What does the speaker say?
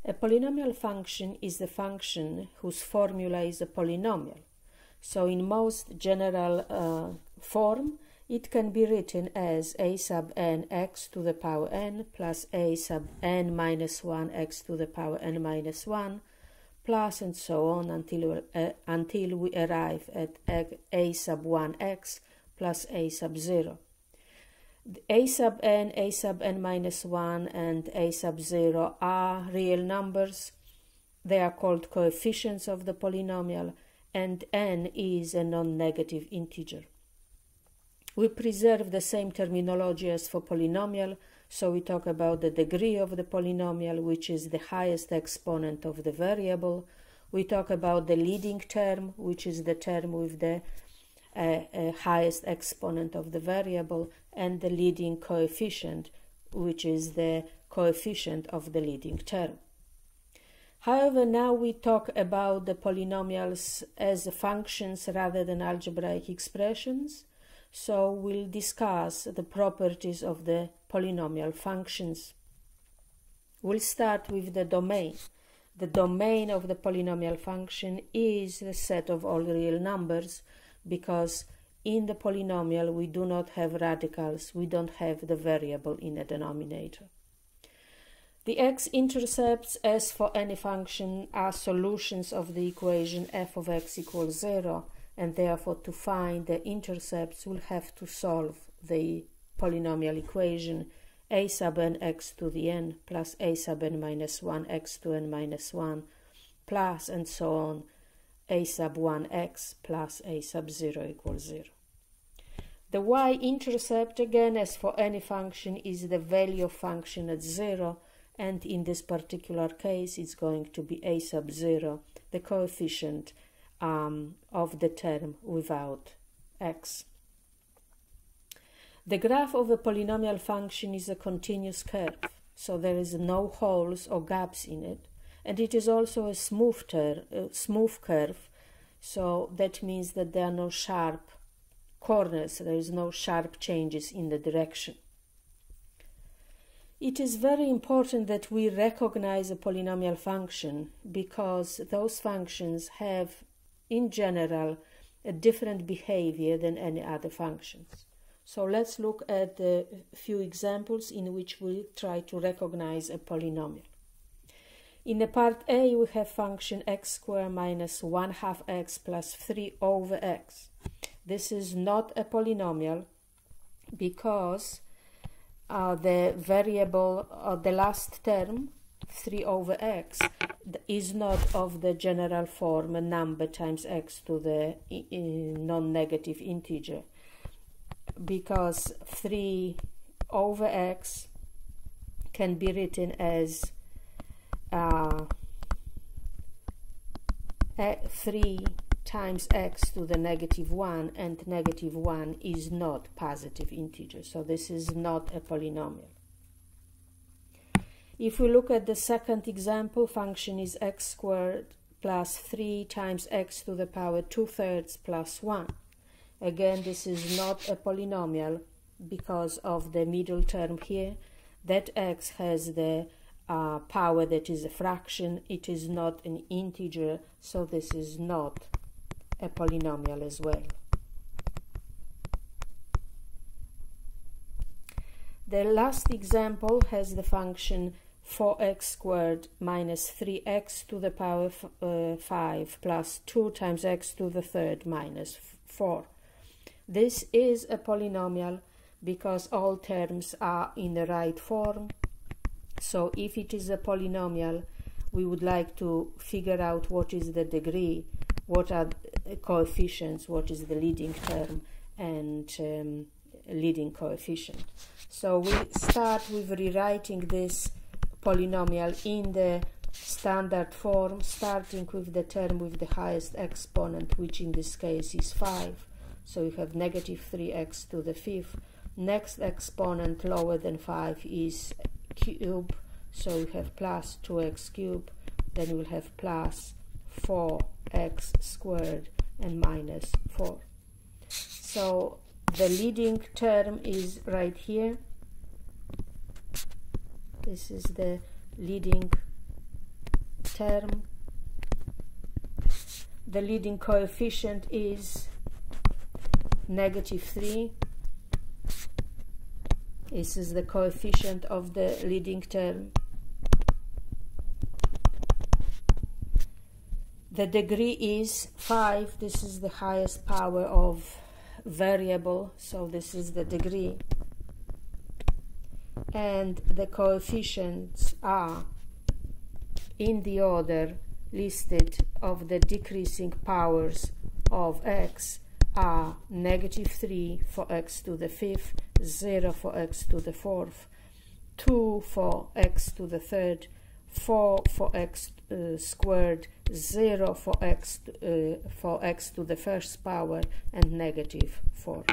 A polynomial function is the function whose formula is a polynomial. So in most general form, it can be written as a sub n x to the power n plus a sub n minus 1 x to the power n minus 1 plus and so on until we arrive at a sub 1x plus a sub 0. A sub n minus 1 and a sub 0 are real numbers. They are called coefficients of the polynomial, and n is a non-negative integer. We preserve the same terminology as for polynomial, so we talk about the degree of the polynomial, which is the highest exponent of the variable. We talk about the leading term, which is the term with the highest exponent of the variable, and the leading coefficient, which is the coefficient of the leading term. However, now we talk about the polynomials as functions rather than algebraic expressions, so we'll discuss the properties of the polynomial functions. We'll start with the domain. The domain of the polynomial function is the set of all real numbers, because in the polynomial we do not have radicals, we don't have the variable in a denominator. The x-intercepts, as for any function, are solutions of the equation f of x equals 0, and therefore to find the intercepts we'll have to solve the polynomial equation a sub n x to the n plus a sub n minus 1 x to n minus 1 plus and so on a sub 1x plus a sub 0 equals 0. The y-intercept, again, as for any function, is the value of function at 0, and in this particular case it's going to be a sub 0, the coefficient of the term without x. The graph of a polynomial function is a continuous curve, so there is no holes or gaps in it, and it is also a smooth curve, so that means that there are no sharp corners, there is no sharp changes in the direction. It is very important that we recognize a polynomial function, because those functions have, in general, a different behavior than any other functions. So let's look at a few examples in which we try to recognize a polynomial. In the part A, we have function x squared minus 1/2 x plus 3 over x. This is not a polynomial because the variable, the last term, 3 over x, is not of the general form a number times x to the non-negative integer, because 3 over x can be written as 3 times x to the negative 1, and negative 1 is not positive integer, so this is not a polynomial. If we look at the second example, function is x squared plus 3 times x to the power 2/3 plus 1. Again, this is not a polynomial because of the middle term here. That x has the power that is a fraction, it is not an integer, so this is not a polynomial as well. The last example has the function 4x squared minus 3x to the power 5 plus 2 times x to the third minus 4. This is a polynomial because all terms are in the right form. So if it is a polynomial, we would like to figure out what is the degree, what are the coefficients, what is the leading term and leading coefficient. So we start with rewriting this polynomial in the standard form, starting with the term with the highest exponent, which in this case is 5. So you have negative 3x to the 5th. Next exponent lower than 5 is cube, so you have plus 2x cubed, then you will have plus 4x squared and minus 4. So the leading term is right here. This is the leading term. The leading coefficient is -3. This is the coefficient of the leading term. The degree is 5. This is the highest power of variable, so this is the degree. And the coefficients are in the order listed of the decreasing powers of x are -3 for x to the 5th, 0 for x to the 4th, 2 for x to the 3rd, 4 for x squared, 0 for x to the first power, and -4.